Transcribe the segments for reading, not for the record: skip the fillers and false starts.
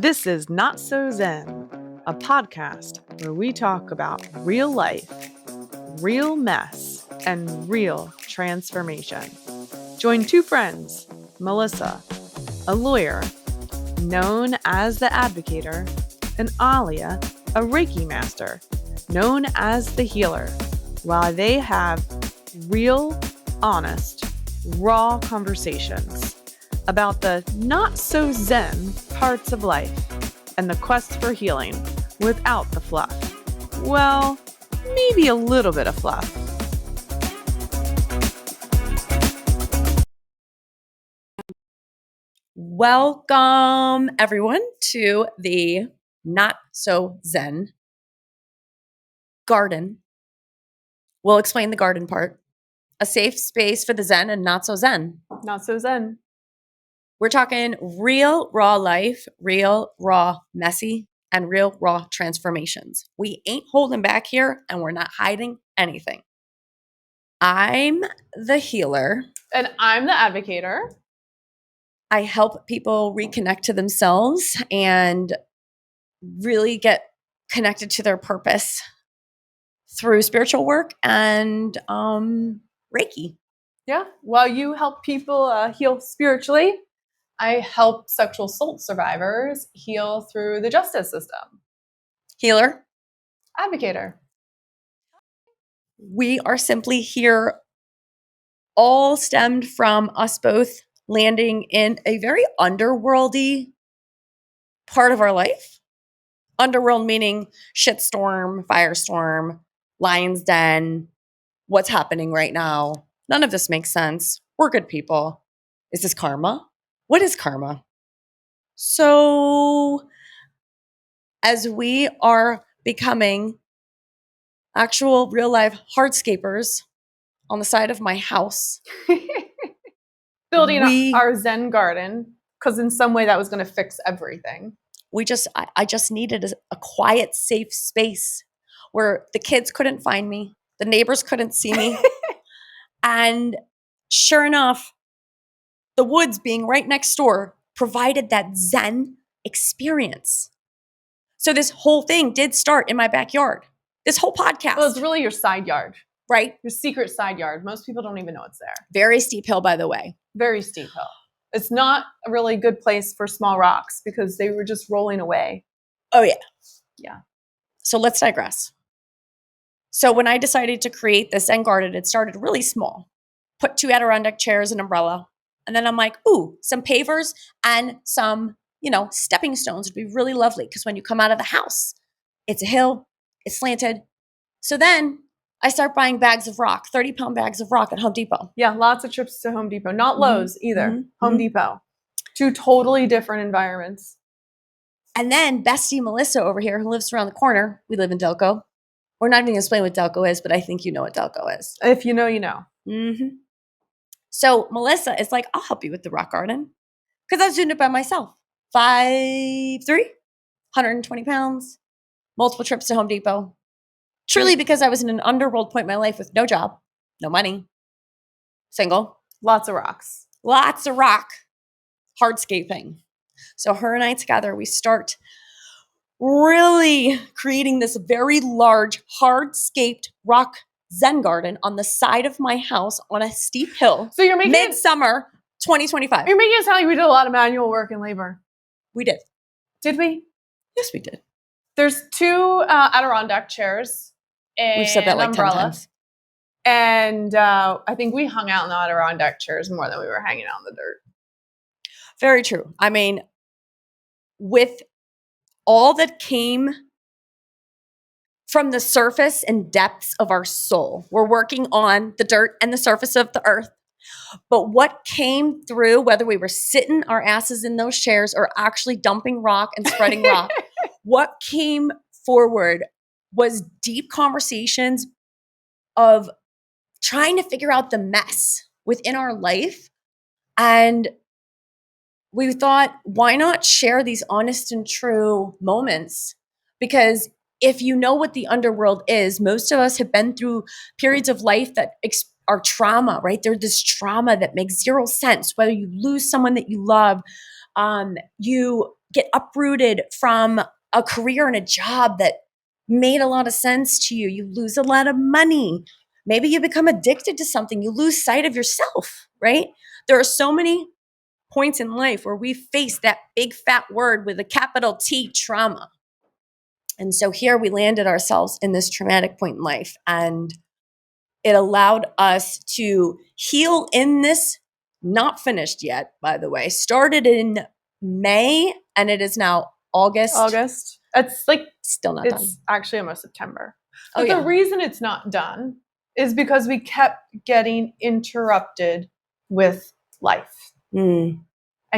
This is Not-so-Zen, a podcast where we talk about real life, real mess, and real transformation. Join two friends, Melissa, a lawyer known as the Advocator, and Alia, a Reiki master known as the Healer, while they have real, honest, raw conversations about the not-so-zen parts of life and the quest for healing without the fluff. Well, maybe a little bit of fluff. Welcome, everyone, to the not-so-zen garden. We'll explain the garden part. A safe space for the zen and not-so-zen. Not-so-zen. We're talking real, raw life, real, raw, messy, and real, raw transformations. We ain't holding back here, and we're not hiding anything. I'm the healer. And I'm the Advocator. I help people reconnect to themselves and really get connected to their purpose through spiritual work and Reiki. Yeah. While you help people heal spiritually, I help sexual assault survivors heal through the justice system. Healer. Advocator. We are simply here, all stemmed from us both landing in a very underworldy part of our life. Underworld meaning shitstorm, firestorm, lion's den, what's happening right now. None of this makes sense. We're good people. Is this karma? What is karma? So, as we are becoming actual real life hardscapers on the side of my house, Building our Zen garden, because in some way that was going to fix everything. I just needed a quiet, safe space where the kids couldn't find me, the neighbors couldn't see me. And sure enough, the woods being right next door provided that Zen experience. So this whole thing did start in my backyard. This whole podcast. Well, it's really your side yard. Right? Your secret side yard. Most people don't even know it's there. Very steep hill, by the way. Very steep hill. It's not a really good place for small rocks because they were just rolling away. Oh, yeah. Yeah. So let's digress. So when I decided to create this Zen garden, it started really small. Put 2 Adirondack chairs, an umbrella. And then I'm like, ooh, some pavers and some, stepping stones would be really lovely because when you come out of the house, it's a hill, it's slanted. So then I start buying bags of rock, 30-pound bags of rock at Home Depot. Yeah, lots of trips to Home Depot. Not Lowe's either. Mm-hmm. Home Depot. 2 totally different environments. And then bestie Melissa over here, who lives around the corner, we live in Delco. We're not even going to explain what Delco is, but I think you know what Delco is. If you know, you know. Mm-hmm. So Melissa is like, I'll help you with the rock garden. Because I was doing it by myself. 5'3", 120 pounds, multiple trips to Home Depot. Truly because I was in an underworld point in my life with no job, no money, single. Lots of rocks. Lots of rock. Hardscaping. So her and I together, we start really creating this very large, hardscaped rock Zen garden on the side of my house on a steep hill. So you're making midsummer 2025. You're making it sound like we did a lot of manual work and labor. We did. Did we? Yes, we did. There's 2 Adirondack chairs. We've said that like umbrella. 10 times. And I think we hung out in the Adirondack chairs more than we were hanging out in the dirt. Very true. I mean, with all that came from the surface and depths of our soul, we're working on the dirt and the surface of the earth. But what came through, whether we were sitting our asses in those chairs or actually dumping rock and spreading rock, what came forward was deep conversations of trying to figure out the mess within our life. And we thought, why not share these honest and true moments? Because if you know what the underworld is, most of us have been through periods of life that are trauma, right? There's this trauma that makes zero sense, whether you lose someone that you love, you get uprooted from a career and a job that made a lot of sense to you. You lose a lot of money. Maybe you become addicted to something. You lose sight of yourself, right? There are so many points in life where we face that big fat word with a capital T, trauma. And so here we landed ourselves in this traumatic point in life, and it allowed us to heal in this, not finished yet, by the way, started in May and it is now August. It's like Still not done. It's actually almost September. Oh, But yeah. the reason it's not done is because we kept getting interrupted with life and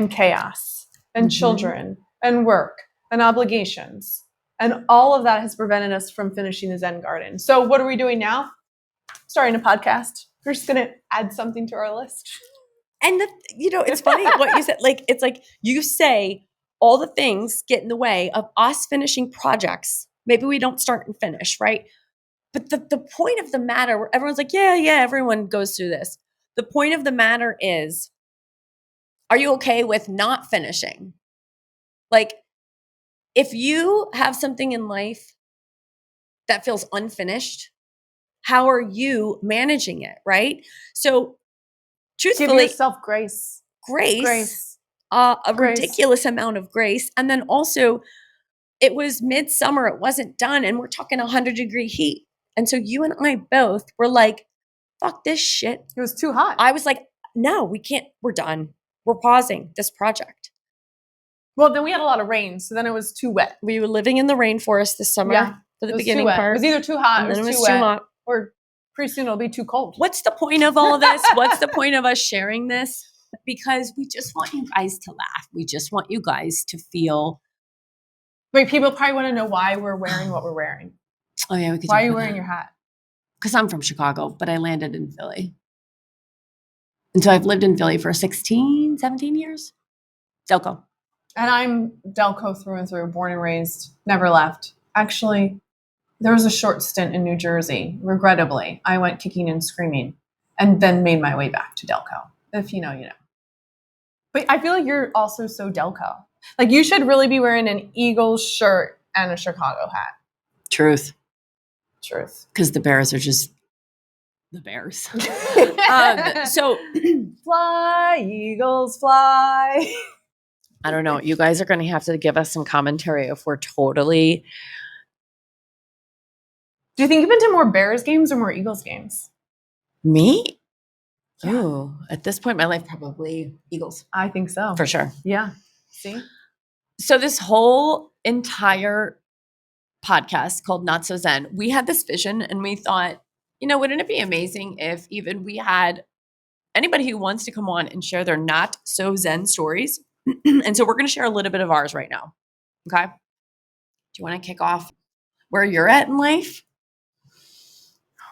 chaos and children and work and obligations. And all of that has prevented us from finishing the Zen Garden. So what are we doing now? Starting a podcast. We're just going to add something to our list. And it's funny what you said. Like, it's like you say all the things get in the way of us finishing projects. Maybe we don't start and finish, right? But the point of the matter, where everyone's like, yeah, everyone goes through this. The point of the matter is, are you okay with not finishing? Like, if you have something in life that feels unfinished, how are you managing it, right? So, truthfully, give yourself grace. Grace. Ridiculous amount of grace. And then also, it was midsummer, it wasn't done, and we're talking 100-degree heat. And so you and I both were like, fuck this shit. It was too hot. I was like, no, we can't. We're done. We're pausing this project. Well, then we had a lot of rain, so then it was too wet. We were living in the rainforest this summer for the beginning part. It was either too hot and or then it was too wet, hot. or pretty soon it'll be too cold. What's the point of all of this? What's the point of us sharing this? Because we just want you guys to laugh. We just want you guys to feel. Wait, people probably want to know why we're wearing what we're wearing. Oh, yeah. We could. Why are you wearing your hat? Because I'm from Chicago, but I landed in Philly. And so I've lived in Philly for 16, 17 years. Delco. And I'm Delco through and through, born and raised, never left. Actually, there was a short stint in New Jersey. Regrettably, I went kicking and screaming and then made my way back to Delco. If you know, you know. But I feel like you're also so Delco. Like, you should really be wearing an Eagles shirt and a Chicago hat. Truth. Because the Bears are just the Bears. So fly, Eagles, fly. I don't know. You guys are going to have to give us some commentary if we're totally. Do you think you've been to more Bears games or more Eagles games? Me? Yeah. Oh, at this point in my life, probably Eagles. I think so. For sure. Yeah. See? So this whole entire podcast called Not-so-Zen, we had this vision and we thought, wouldn't it be amazing if even we had anybody who wants to come on and share their not-so-Zen stories? And so we're going to share a little bit of ours right now. Okay? Do you want to kick off where you're at in life?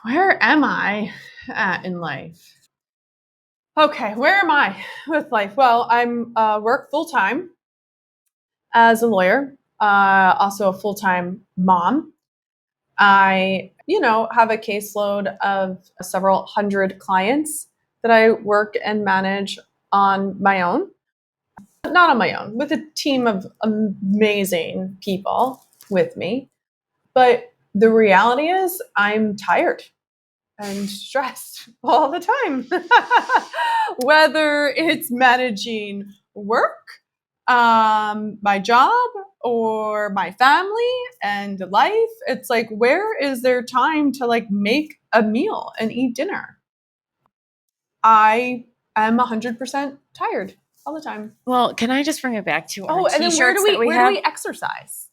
Where am I at in life? Okay, where am I with life? Well, I'm work full-time as a lawyer, also a full-time mom. I, have a caseload of several hundred clients that I work and manage on my own. Not on my own, with a team of amazing people with me. But the reality is I'm tired and stressed all the time. Whether it's managing work, my job, or my family and life, it's like, where is there time to make a meal and eat dinner? I am 100% tired all the time. Well, can I just bring it back to our and then where do we exercise?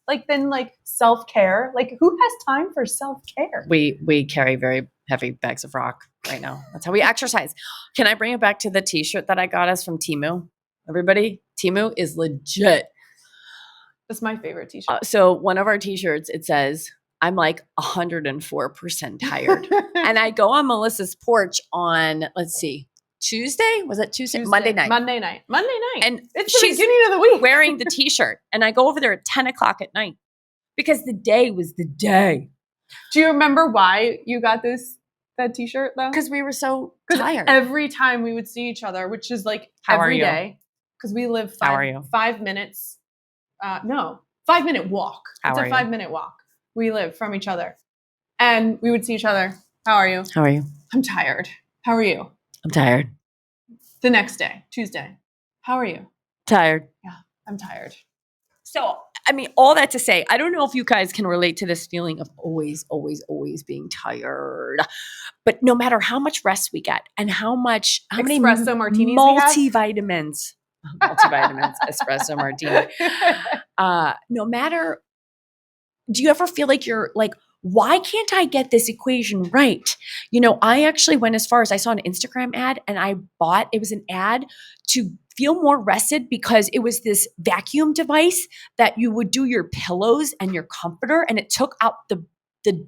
Self-care. Who has time for self-care? We carry very heavy bags of rock right now. That's how we exercise. Can I bring it back to the t-shirt that I got us from Temu? Everybody, Temu is legit. That's my favorite t-shirt. So one of our t-shirts, it says, I'm like 104% tired. And I go on Melissa's porch on, let's see, Tuesday? Was it Tuesday? Monday night. And it's the beginning of the week. Wearing the t-shirt. And I go over there at 10 o'clock at night because the day was the day. Do you remember why you got that t-shirt though? Because we were so tired. Every time we would see each other, which is every day, because we live 5 minutes No, 5-minute walk. How It's are a you? 5-minute walk. We live from each other. And we would see each other. How are you? How are you? I'm tired. How are you? I'm tired. The next day, Tuesday. How are you? Tired. Yeah, I'm tired. So, I mean, all that to say, I don't know if you guys can relate to this feeling of always, always, always being tired. But no matter how much rest we get and how many Espresso martinis we have? multivitamins, espresso martini. No matter, do you ever feel like you're like, why can't I get this equation right? You know, I actually went as far as I saw an Instagram ad and it was an ad to feel more rested because it was this vacuum device that you would do your pillows and your comforter and it took out the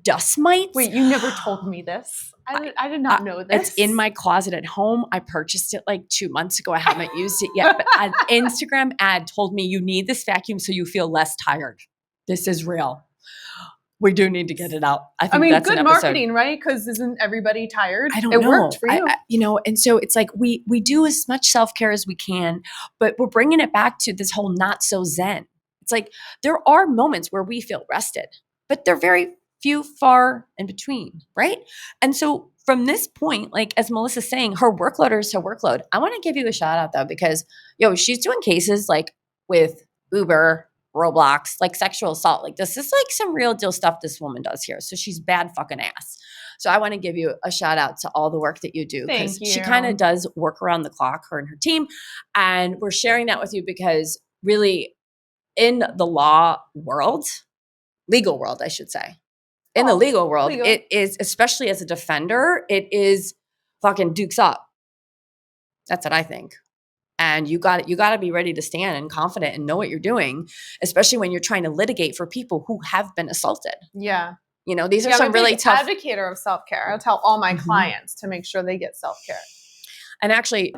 dust mites. Wait, you never told me this. I did not know this. It's in my closet at home. I purchased it like 2 months ago. I haven't used it yet, but an Instagram ad told me you need this vacuum so you feel less tired. This is real. We do need to get it out. I think that's good an episode. marketing, right? Because isn't everybody tired? I don't know. It worked for you. And so it's like we do as much self-care as we can, but we're bringing it back to this whole not-so-zen. It's like there are moments where we feel rested, but they're very few, far in between, right? And so from this point, like as Melissa's saying, her workload is her workload. I want to give you a shout out though, because she's doing cases like with Uber, Roblox, like sexual assault. Like this is like some real deal stuff this woman does here. So she's bad fucking ass. So I want to give you a shout out to all the work that you do because she kind of does work around the clock, her and her team. And we're sharing that with you because really in the legal world, I should say, in the legal world, it is, especially as a defender, it is fucking dukes up. That's what I think. And you got to be ready to stand and confident and know what you're doing, especially when you're trying to litigate for people who have been assaulted. Yeah. These are some really tough. Advocator of self-care. I tell all my clients to make sure they get self-care. And actually,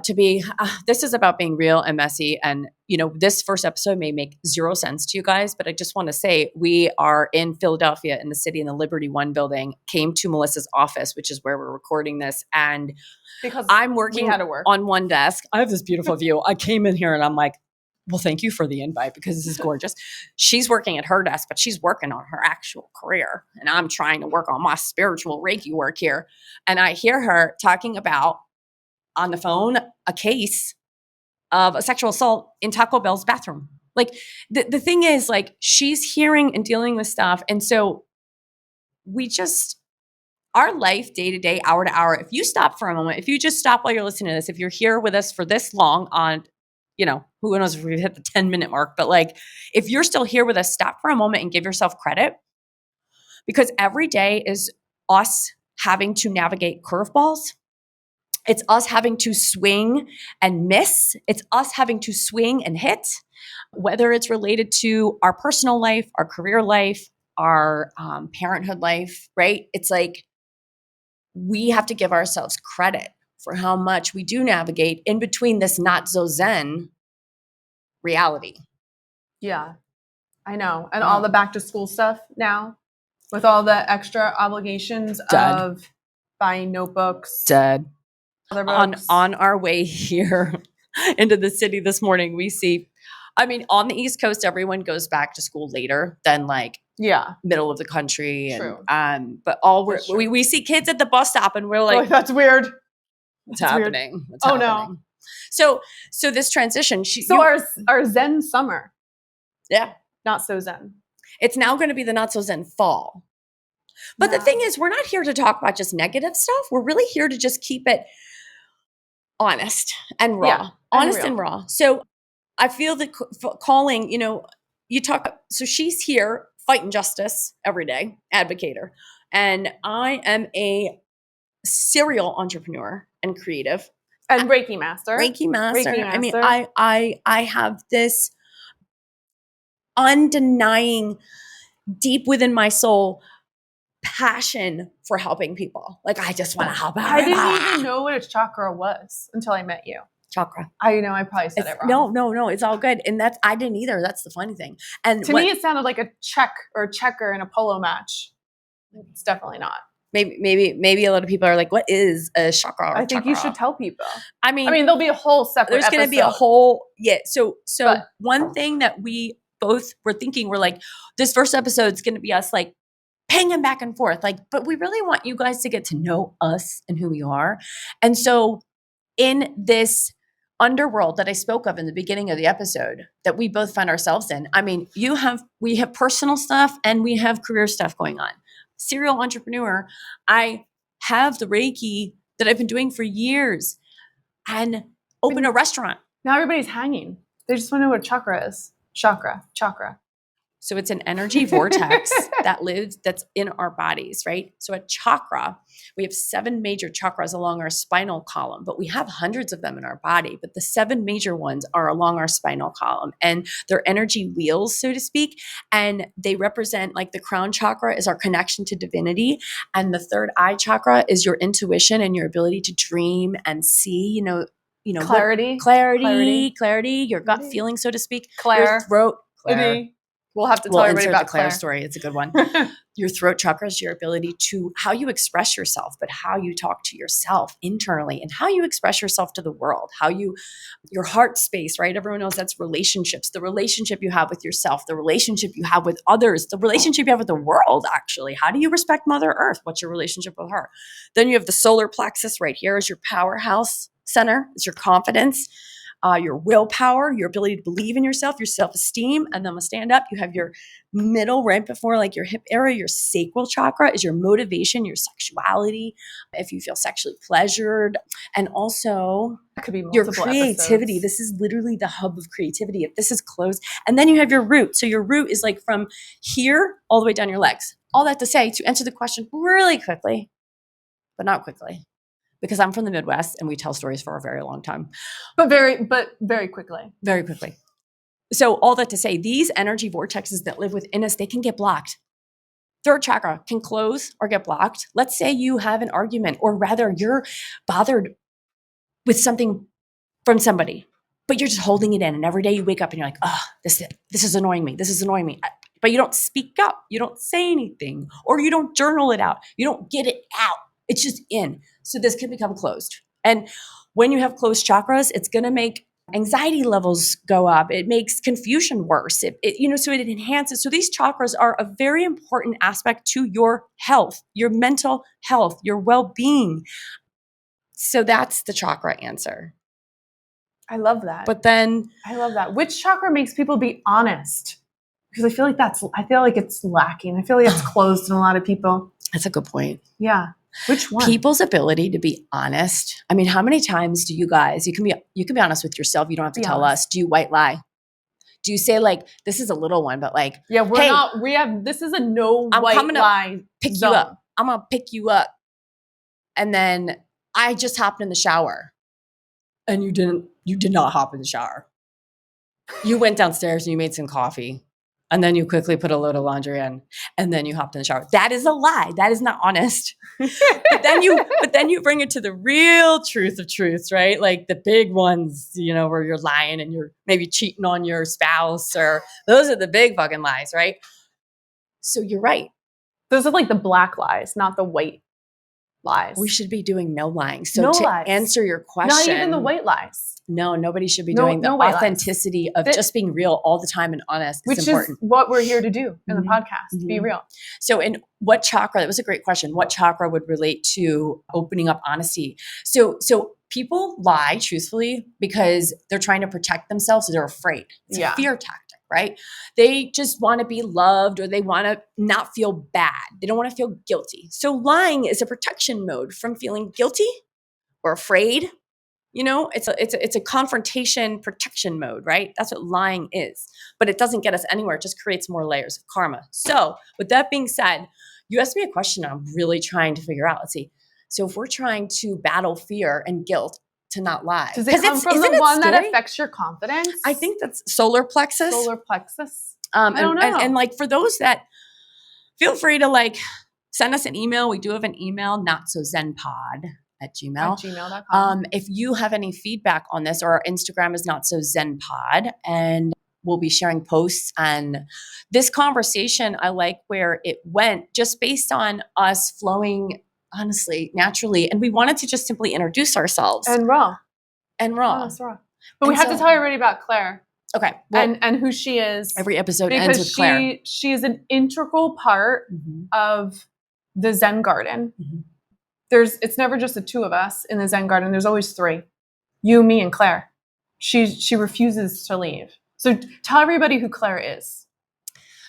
this is about being real and messy. And, this first episode may make zero sense to you guys, but I just want to say we are in Philadelphia in the city in the Liberty One building, came to Melissa's office, which is where we're recording this. And because I'm working on one desk. I have this beautiful view. I came in here and I'm like, well, thank you for the invite because this is gorgeous. She's working at her desk, but she's working on her actual career. And I'm trying to work on my spiritual Reiki work here. And I hear her talking about on the phone a case of a sexual assault in Taco Bell's bathroom. Like the thing is, like, she's hearing and dealing with stuff. And so our life day to day, hour to hour, if you stop for a moment, if you just stop while you're listening to this, if you're here with us for this long on, who knows if we hit the 10-minute mark, but like, if you're still here with us, stop for a moment and give yourself credit because every day is us having to navigate curveballs. It's us having to swing and miss. It's us having to swing and hit, whether it's related to our personal life, our career life, our parenthood life, right? It's like we have to give ourselves credit for how much we do navigate in between this not-so-zen reality. Yeah, I know. And all the back to school stuff now with all the extra obligations of buying notebooks. On our way here into the city this morning, we see, on the East Coast, everyone goes back to school later than middle of the country. True. And but we see kids at the bus stop and we're like, that's weird. What's happening? What's happening? No. So this transition. Our Zen summer. Yeah. Not so Zen. It's now going to be the not so Zen fall. But the thing is, we're not here to talk about just negative stuff. We're really here to just keep it honest and raw. Yeah, and raw. So I feel the calling, so she's here fighting justice every day, Advocator. And I am a serial entrepreneur and creative. And Reiki master. Reiki master. I have this undenying, deep within my soul, passion for helping people. Like, I just want to help out. I didn't even know what a chakra was until I met you. Chakra. I know I probably said it wrong. No, it's all good. And I didn't either. That's the funny thing. And to me, it sounded like a check or a checker in a polo match. It's definitely not. Maybe a lot of people are like, what is a chakra? I think you should tell people. I mean, there'll be a whole separate There's going to be a whole, yeah. So one thing that we both were thinking, we're like, this first episode is going to be us like hanging back and forth. Like, but we really want you guys to get to know us and who we are. And so in this underworld that I spoke of in the beginning of the episode that we both find ourselves in, I mean, we have personal stuff and we have career stuff going on. Serial entrepreneur, I have the Reiki that I've been doing for years and open a restaurant. Now everybody's hanging. They just want to know what chakra is. Chakra. So it's an energy vortex that's in our bodies, right? So a chakra, we have 7 major chakras along our spinal column, but we have hundreds of them in our body. But the 7 major ones are along our spinal column, and they're energy wheels, so to speak. And they represent, like, the crown chakra is our connection to divinity. And the third eye chakra is your intuition and your ability to dream and see, Clarity, your gut feeling, so to speak. Claire. Your throat. Claire. We'll have to tell everybody about Claire story. It's a good one. Your throat chakra is your ability to how you express yourself, but how you talk to yourself internally and how you express yourself to the world, your heart space, right? Everyone knows that's relationships, the relationship you have with yourself, the relationship you have with others, the relationship you have with the world, actually. How do you respect Mother Earth? What's your relationship with her? Then you have the solar plexus right here is your powerhouse center. It's your confidence. Your willpower, your ability to believe in yourself, your self-esteem, and then we'll stand up. You have your middle right before like your hip area, your sacral chakra is your motivation, your sexuality, if you feel sexually pleasured, and also could be your creativity. Episodes. This is literally the hub of creativity. If this is closed, and then you have your root. So your root is like from here all the way down your legs. All that to say, to answer the question really quickly, but not quickly, because I'm from the Midwest and we tell stories for a very long time. But very quickly. Very quickly. So all that to say, these energy vortexes that live within us, they can get blocked. Third chakra can close or get blocked. Let's say you have an argument, or rather you're bothered with something from somebody, but you're just holding it in. And every day you wake up and you're like, oh, this is annoying me. This is annoying me. But you don't speak up. You don't say anything, or you don't journal it out. You don't get it out. It's just in. So this can become closed. And when you have closed chakras, it's going to make anxiety levels go up. It makes confusion worse. So it enhances. So these chakras are a very important aspect to your health, your mental health, your well-being. So that's the chakra answer. I love that. But then I love that. Which chakra makes people be honest? Because I feel like it's lacking. I feel like it's closed in a lot of people. That's a good point. Yeah. Which one? People's ability to be honest. I mean, how many times do you guys, you can be honest with yourself. You don't have to tell us. Do you white lie? Do you say like, this is a little one, but like, yeah, this is a no white lie pick zone. you up. I'm going to pick you up. And then I just hopped in the shower and you did not hop in the shower. You went downstairs and you made some coffee. And then you quickly put a load of laundry in, and then you hopped in the shower. That is a lie. That is not honest. but then you bring it to the real truth of truths, right? Like the big ones, where you're lying and you're maybe cheating on your spouse, or those are the big fucking lies, right? So you're right. Those are like the black lies, not the white lies. We should be doing no lying. So to answer your question, not even the white lies. No, nobody should be doing the authenticity of just being real all the time and honest. Which is important. Is what we're here to do in the podcast, be real. So in what chakra, that was a great question, what chakra would relate to opening up honesty? So people lie truthfully because they're trying to protect themselves, so they're afraid. It's a fear tactic, right? They just want to be loved, or they want to not feel bad. They don't want to feel guilty. So lying is a protection mode from feeling guilty or afraid. It's a confrontation protection mode, right? That's what lying is. But it doesn't get us anywhere. It just creates more layers of karma. So with that being said, you asked me a question I'm really trying to figure out. Let's see. So if we're trying to battle fear and guilt to not lie. Does it come from the one that affects your confidence? I think that's solar plexus. Solar plexus? I don't know. And like for those that, feel free to like send us an email. We do have an email, not-so-zen-pod@gmail.com. If you have any feedback on this, or our Instagram is not-so-zen-pod, and we'll be sharing posts. And this conversation, I like where it went just based on us flowing, honestly, naturally. And we wanted to just simply introduce ourselves. And raw. And raw. Oh, it's raw. But we have to tell everybody about Claire. Okay. Well, and who she is. every episode ends with Claire. She is an integral part of the Zen garden. Mm-hmm. It's never just the two of us in the Zen garden. There's always three. You, me, and Claire. She refuses to leave. So tell everybody who Claire is.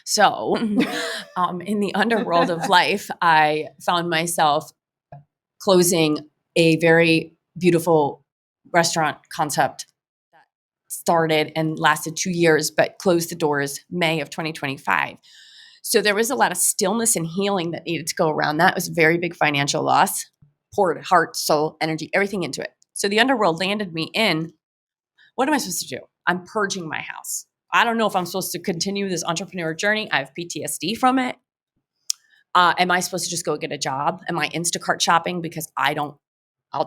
So in the underworld of life, I found myself closing a very beautiful restaurant concept that started and lasted 2 years, but closed the doors May of 2025. So there was a lot of stillness and healing that needed to go around that. It was a very big financial loss, poured heart, soul, energy, everything into it. So the underworld landed me in, what am I supposed to do? I'm purging my house. I don't know if I'm supposed to continue this entrepreneur journey. I have PTSD from it. Am I supposed to just go get a job? Am I Instacart shopping? Because I'll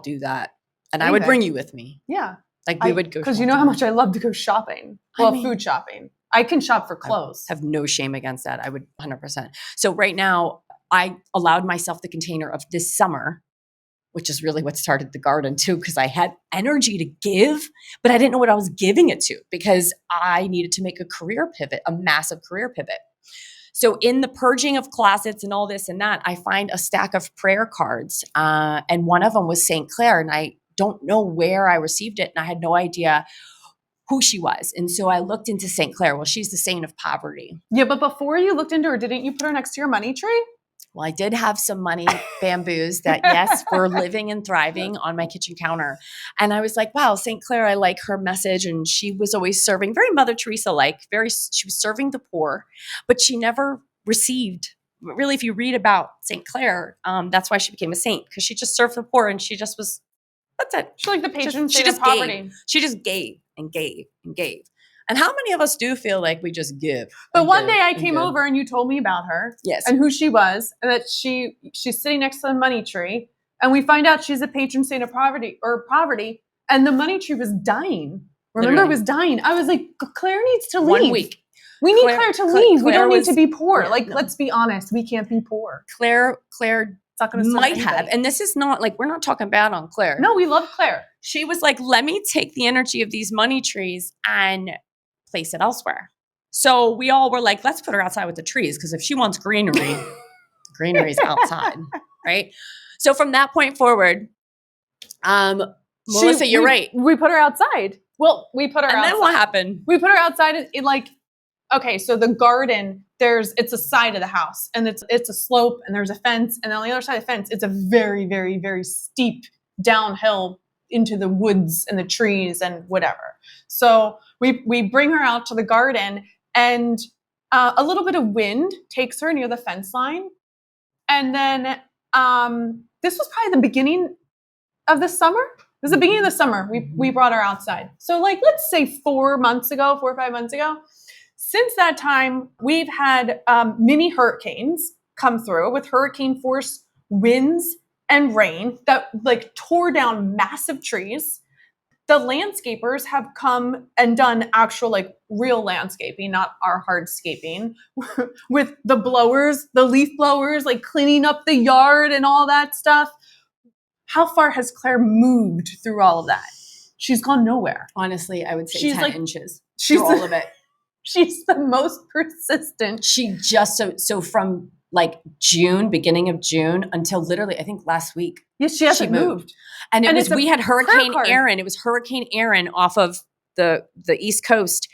do that. And I would bring you with me. Yeah. Like we would go because you know how much I love to go shopping. Well, food shopping. I can shop for clothes. I have no shame against that. I would 100%. So right now, I allowed myself the container of this summer, which is really what started the garden too, because I had energy to give, but I didn't know what I was giving it to because I needed to make a career pivot, a massive career pivot. So in the purging of closets and all this and that, I find a stack of prayer cards. And one of them was St. Clair, and I don't know where I received it, and I had no idea who she was. And so I looked into St. Clair. Well, she's the saint of poverty. Yeah, but before you looked into her, didn't you put her next to your money tree? Well, I did have some money bamboos that, yes, were living and thriving on my kitchen counter. And I was like, wow, St. Clair, I like her message. And she was always serving, very Mother Teresa-like, she was serving the poor, but she never received. Really, if you read about St. Clair, that's why she became a saint, because she just served the poor and she just was, that's it. She's like the patron saint of poverty. She just gave and gave and gave. And how many of us do feel like we just give? But one day I came over and you told me about her. Yes. And who she was, and that she's sitting next to the money tree. And we find out she's a patron saint of poverty, and the money tree was dying. Remember, it was dying. I was like, Claire needs to leave. 1 week. We need Claire to leave. We don't need to be poor. Yeah, like, let's be honest. We can't be poor. Claire It's not going to might have. And this is not like, we're not talking bad on Claire. No, we love Claire. She was like, let me take the energy of these money trees and place it elsewhere. So we all were like, let's put her outside with the trees, because if she wants greenery, greenery's outside, right? So from that point forward, Melissa, you're right. We put her outside. Well, we put her outside. And then what happened? We put her outside in like, okay, so the garden, it's a side of the house, and it's a slope, and there's a fence, and on the other side of the fence, it's a very, very, very steep downhill into the woods and the trees and whatever. So we bring her out to the garden, and a little bit of wind takes her near the fence line. And then this was probably the beginning of the summer. It was the beginning of the summer. We brought her outside. So like, let's say 4 or 5 months ago. Since that time, we've had mini hurricanes come through with hurricane force winds and rain that like tore down massive trees. The landscapers have come and done actual like real landscaping, not our hardscaping, with the blowers, the leaf blowers, like cleaning up the yard and all that stuff. How far has Claire moved through all of that? She's gone nowhere. Honestly, I would say She's 10 like, inches. She's all of it. She's the most persistent. She just, so from like beginning of June until literally, I think last week. Yes, she hasn't moved. And we had Hurricane Aaron. It was Hurricane Aaron off of the East Coast.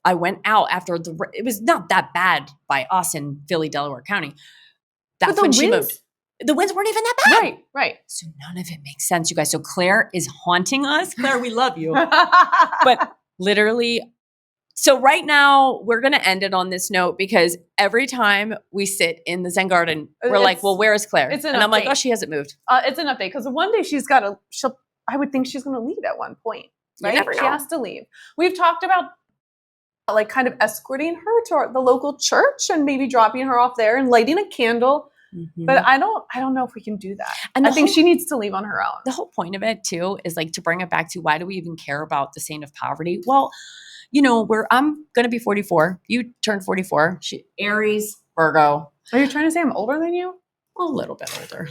I went out after it was not that bad by us in Philly, Delaware County. That's when she moved. The winds weren't even that bad. Right. So none of it makes sense, you guys. So Claire is haunting us. Claire, we love you. But literally, so right now we're going to end it on this note, because every time we sit in the Zen garden, we're like, well, where is Claire? And I'm like, oh, she hasn't moved. It's an update, because one day I would think she's going to leave at one point. Right? You never know. She has to leave. We've talked about like kind of escorting her to the local church and maybe dropping her off there and lighting a candle. Mm-hmm. But I don't know if we can do that. And I think she needs to leave on her own. The whole point of it too is like to bring it back to, why do we even care about the saint of poverty? Well, you know, I'm going to be 44. You turned 44. Aries, Virgo. Are you trying to say I'm older than you? A little bit older.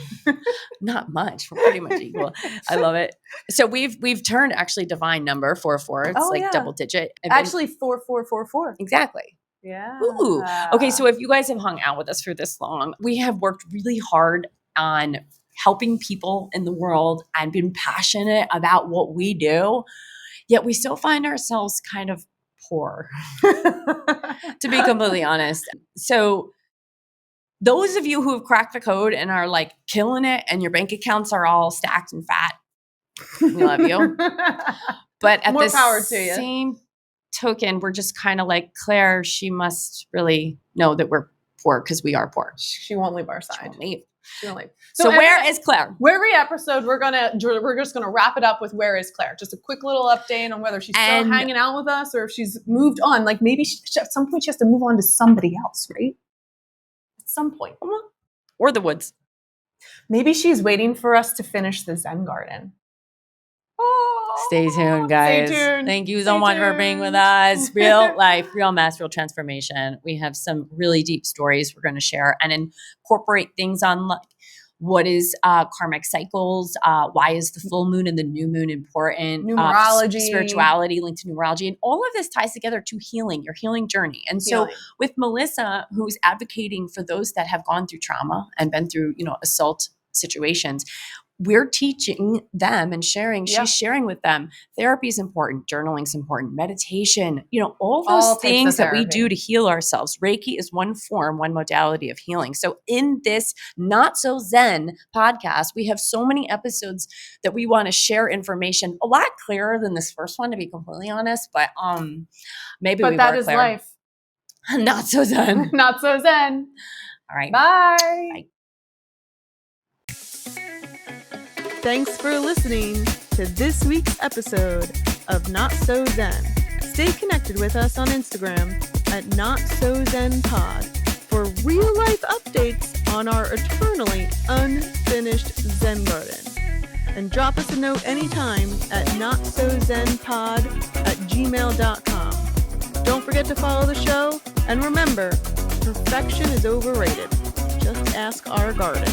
Not much. We're pretty much equal. I love it. So we've turned actually divine number 44. It's double digit. Actually 4444. Exactly. Yeah. Ooh. Okay. So if you guys have hung out with us for this long, we have worked really hard on helping people in the world and been passionate about what we do. Yet we still find ourselves kind of poor, to be completely honest. So those of you who have cracked the code and are like killing it and your bank accounts are all stacked and fat, we love you. But at More the power to you. same token, we're just kind of like, Claire, she must really know that we're poor because we are poor. She won't leave our She side. won't leave. She won't leave. So where is Claire? Every episode, we're just gonna wrap it up with where is Claire? Just a quick little update on whether she's still hanging out with us or if she's moved on. Like maybe at some point she has to move on to somebody else, right? At some point, Or the woods. maybe she's waiting for us to finish the Zen garden. Stay tuned, guys. Stay tuned. Thank you so much for being with us. Real life, real mass, real transformation. We have some really deep stories we're going to share and incorporate things on like what is karmic cycles, why is the full moon and the new moon important, Numerology. Spirituality linked to numerology, and all of this ties together to healing, your healing journey. And so with Melissa, who's advocating for those that have gone through trauma and been through, assault situations, we're teaching them and sharing. She's sharing with them. Therapy is important. Journaling is important. Meditation, all those things that we do to heal ourselves. Reiki is one form, one modality of healing. So in this Not-So-Zen podcast, we have so many episodes that we want to share information a lot clearer than this first one, to be completely honest. But maybe we that were is clear. life. Not-So-Zen. Not-So-Zen. All right. Bye. Bye. Thanks for listening to this week's episode of Not-So-Zen. Stay connected with us on Instagram at not-so-zen-pod for real-life updates on our eternally unfinished Zen garden. And drop us a note anytime at not-so-zen-pod@gmail.com. Don't forget to follow the show, and remember, perfection is overrated. Just ask our garden.